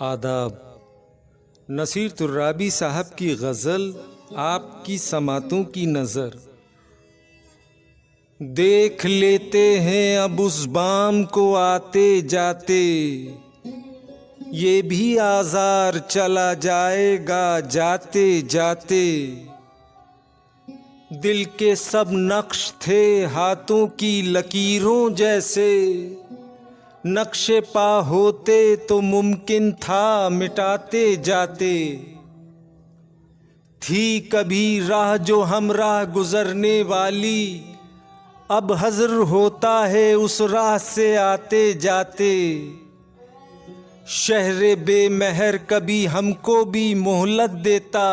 आदाब। नसीर तुर्राबी साहब की गज़ल आपकी समातों की नज़र। देख लेते हैं अब उस बाम को आते जाते, ये भी आज़ार चला जाएगा जाते जाते। दिल के सब नक्श थे हाथों की लकीरों जैसे, नक्शे पा होते तो मुमकिन था मिटाते जाते। थी कभी राह जो हमराह गुजरने वाली, अब हज़र होता है उस राह से आते जाते। शहरे बेमहर कभी हमको भी मोहलत देता,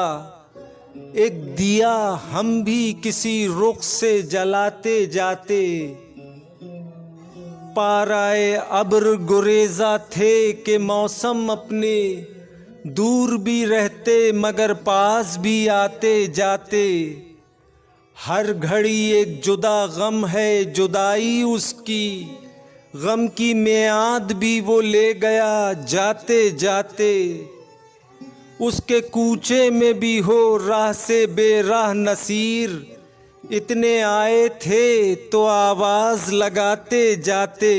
एक दिया हम भी किसी रुख से जलाते जाते। पाराए अब्र गुरेजा थे कि मौसम अपने, दूर भी रहते मगर पास भी आते जाते। हर घड़ी एक जुदा गम है जुदाई उसकी, गम की मियाद भी वो ले गया जाते जाते। उसके कूचे में भी हो राह से बेराह नसीर, इतने आए थे तो आवाज लगाते जाते।